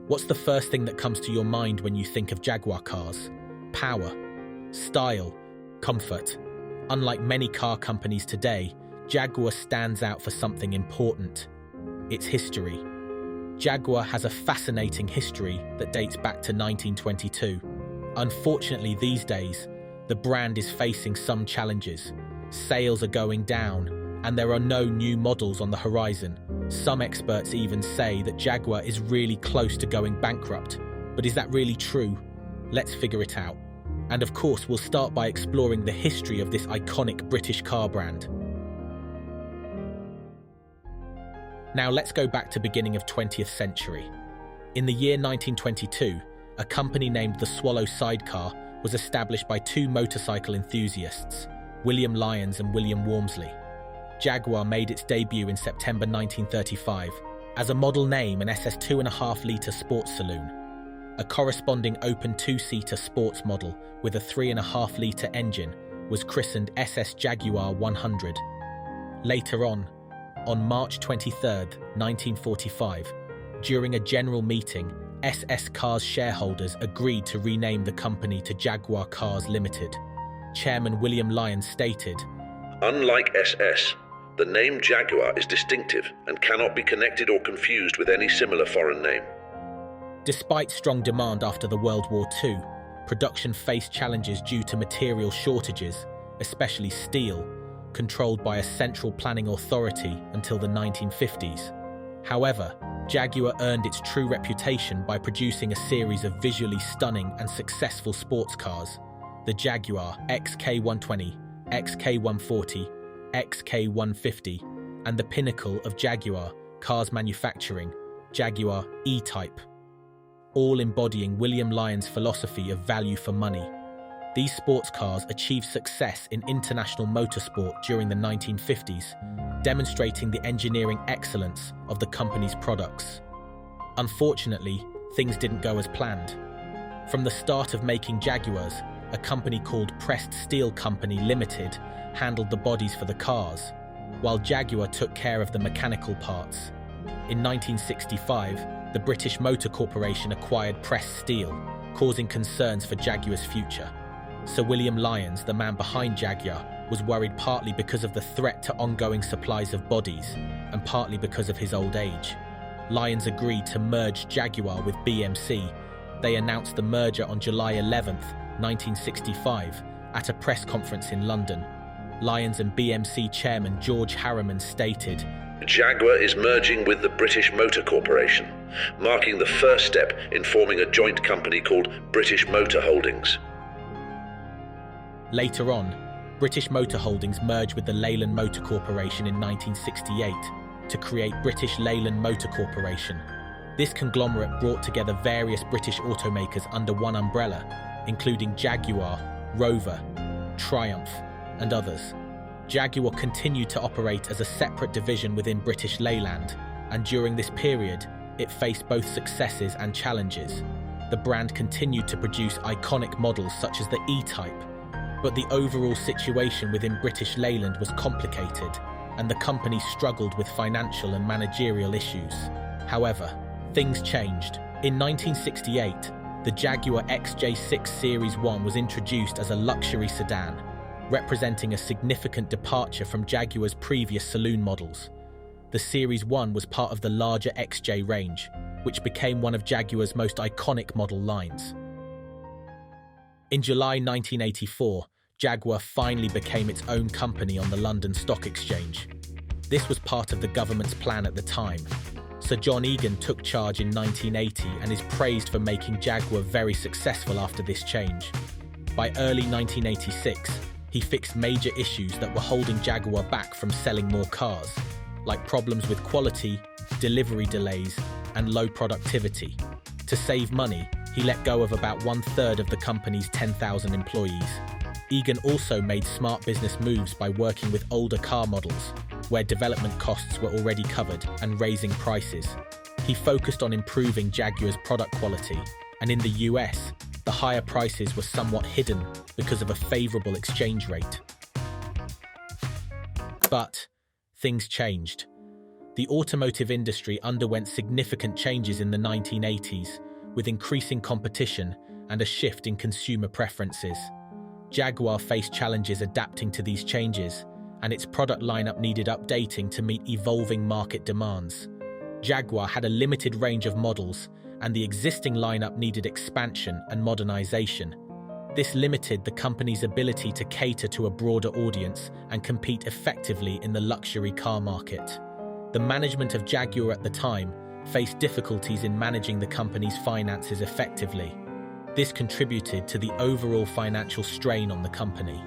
What's the first thing that comes to your mind when you think of Jaguar cars? Power, style, comfort. Unlike many car companies today, Jaguar stands out for something important: its history. Jaguar has a fascinating history that dates back to 1922. Unfortunately, these days, the brand is facing some challenges. Sales are going down, and there are no new models on the horizon. Some experts even say that Jaguar is really close to going bankrupt. But is that really true? Let's figure it out. And of course, we'll start by exploring the history of this iconic British car brand. Now let's go back to beginning of 20th century. In the year 1922, a company named the Swallow Sidecar was established by two motorcycle enthusiasts, William Lyons and William Walmsley. Jaguar made its debut in September 1935 as a model name, an SS 2.5-litre sports saloon. A corresponding open two-seater sports model with a 3.5-litre engine was christened SS Jaguar 100. Later on March 23, 1945, during a general meeting, SS Cars shareholders agreed to rename the company to Jaguar Cars Limited. Chairman William Lyons stated, "Unlike SS, the name Jaguar is distinctive and cannot be connected or confused with any similar foreign name." Despite strong demand after the World War II, production faced challenges due to material shortages, especially steel, controlled by a central planning authority until the 1950s. However, Jaguar earned its true reputation by producing a series of visually stunning and successful sports cars: the Jaguar XK120, XK140, XK150, and the pinnacle of Jaguar cars manufacturing, Jaguar E-Type, all embodying William Lyons' philosophy of value for money. These sports cars achieved success in international motorsport during the 1950s, demonstrating the engineering excellence of the company's products. Unfortunately, things didn't go as planned. From the start of making Jaguars, a company called Pressed Steel Company Limited handled the bodies for the cars, while Jaguar took care of the mechanical parts. In 1965, the British Motor Corporation acquired Pressed Steel, causing concerns for Jaguar's future. Sir William Lyons, the man behind Jaguar, was worried partly because of the threat to ongoing supplies of bodies, and partly because of his old age. Lyons agreed to merge Jaguar with BMC. They announced the merger on July 11, 1965, at a press conference in London. Lyons and BMC chairman George Harriman stated, "Jaguar is merging with the British Motor Corporation, marking the first step in forming a joint company called British Motor Holdings." Later on, British Motor Holdings merged with the Leyland Motor Corporation in 1968 to create British Leyland Motor Corporation. This conglomerate brought together various British automakers under one umbrella, including Jaguar, Rover, Triumph, and others. Jaguar continued to operate as a separate division within British Leyland, and during this period, it faced both successes and challenges. The brand continued to produce iconic models such as the E-Type, but the overall situation within British Leyland was complicated, and the company struggled with financial and managerial issues. However, things changed. In 1968, the Jaguar XJ6 Series 1 was introduced as a luxury sedan, representing a significant departure from Jaguar's previous saloon models. The Series 1 was part of the larger XJ range, which became one of Jaguar's most iconic model lines. In July 1984, Jaguar finally became its own company on the London Stock Exchange. This was part of the government's plan at the time. Sir John Egan took charge in 1980 and is praised for making Jaguar very successful after this change. By early 1986, he fixed major issues that were holding Jaguar back from selling more cars, like problems with quality, delivery delays, and low productivity. To save money, he let go of about 1/3 of the company's 10,000 employees. Egan also made smart business moves by working with older car models, where development costs were already covered, and raising prices. He focused on improving Jaguar's product quality, and in the US, the higher prices were somewhat hidden because of a favorable exchange rate. But things changed. The automotive industry underwent significant changes in the 1980s, with increasing competition and a shift in consumer preferences. Jaguar faced challenges adapting to these changes, and its product lineup needed updating to meet evolving market demands. Jaguar had a limited range of models, and the existing lineup needed expansion and modernization. This limited the company's ability to cater to a broader audience and compete effectively in the luxury car market. The management of Jaguar at the time faced difficulties in managing the company's finances effectively. This contributed to the overall financial strain on the company.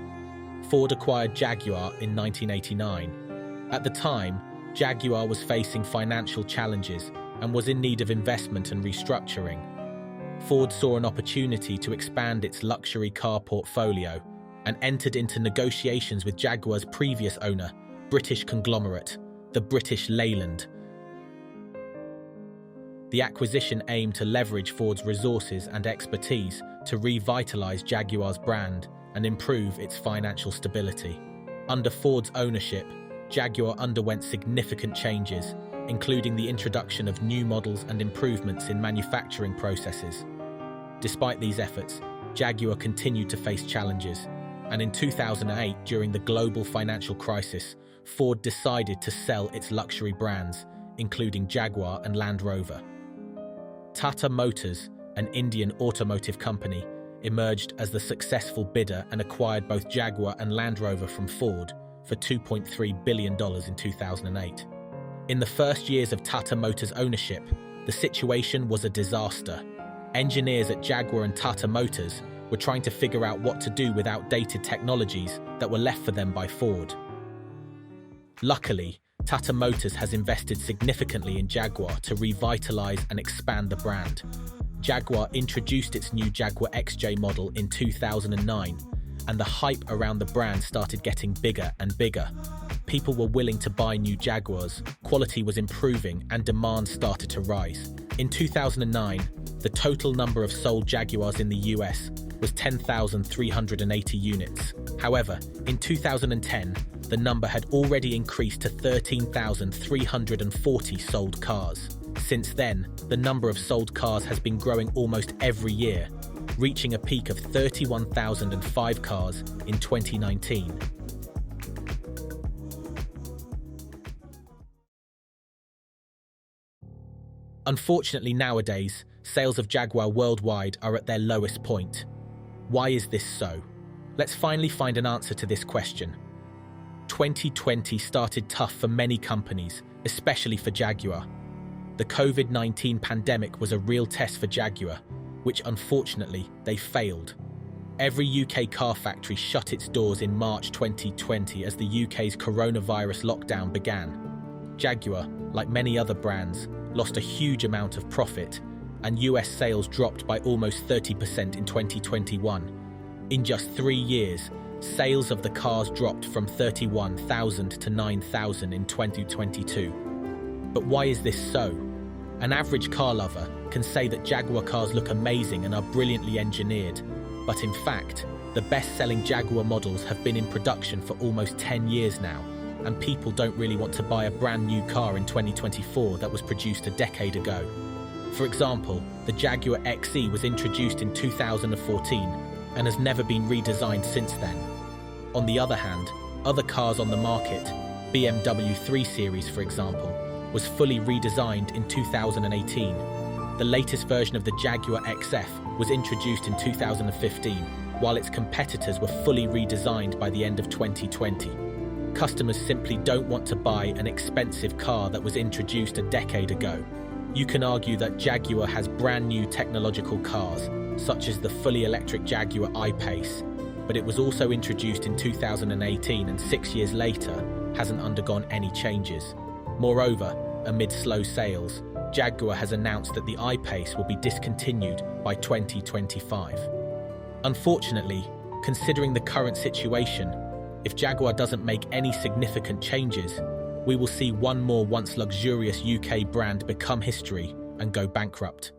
Ford acquired Jaguar in 1989. At the time, Jaguar was facing financial challenges and was in need of investment and restructuring. Ford saw an opportunity to expand its luxury car portfolio and entered into negotiations with Jaguar's previous owner, British conglomerate, the British Leyland. The acquisition aimed to leverage Ford's resources and expertise to revitalize Jaguar's brand and improve its financial stability. Under Ford's ownership, Jaguar underwent significant changes, including the introduction of new models and improvements in manufacturing processes. Despite these efforts, Jaguar continued to face challenges, and in 2008, during the global financial crisis, Ford decided to sell its luxury brands, including Jaguar and Land Rover. Tata Motors, an Indian automotive company, emerged as the successful bidder and acquired both Jaguar and Land Rover from Ford for $2.3 billion in 2008. In the first years of Tata Motors' ownership, the situation was a disaster. Engineers at Jaguar and Tata Motors were trying to figure out what to do with outdated technologies that were left for them by Ford. Luckily, Tata Motors has invested significantly in Jaguar to revitalize and expand the brand. Jaguar introduced its new Jaguar XJ model in 2009, and the hype around the brand started getting bigger and bigger. People were willing to buy new Jaguars, quality was improving, and demand started to rise. In 2009, the total number of sold Jaguars in the US was 10,380 units. However, in 2010, the number had already increased to 13,340 sold cars. Since then, the number of sold cars has been growing almost every year, reaching a peak of 31,005 cars in 2019. Unfortunately, nowadays, sales of Jaguar worldwide are at their lowest point. Why is this so? Let's finally find an answer to this question. 2020 started tough for many companies, especially for Jaguar. The COVID-19 pandemic was a real test for Jaguar, which unfortunately they failed. Every UK car factory shut its doors in March 2020 as the UK's coronavirus lockdown began. Jaguar, like many other brands, lost a huge amount of profit, and US sales dropped by almost 30% in 2021. In just 3 years, sales of the cars dropped from 31,000 to 9,000 in 2022. But why is this so? An average car lover can say that Jaguar cars look amazing and are brilliantly engineered, but in fact, the best-selling Jaguar models have been in production for almost 10 years now, and people don't really want to buy a brand new car in 2024 that was produced a decade ago. For example, the Jaguar XE was introduced in 2014 and has never been redesigned since then. On the other hand, other cars on the market, BMW 3 Series for example, was fully redesigned in 2018. The latest version of the Jaguar XF was introduced in 2015, while its competitors were fully redesigned by the end of 2020. Customers simply don't want to buy an expensive car that was introduced a decade ago. You can argue that Jaguar has brand new technological cars, such as the fully electric Jaguar I-Pace, but it was also introduced in 2018 and 6 years later hasn't undergone any changes. Moreover, amid slow sales, Jaguar has announced that the I-Pace will be discontinued by 2025. Unfortunately, considering the current situation, if Jaguar doesn't make any significant changes, we will see one more once luxurious UK brand become history and go bankrupt.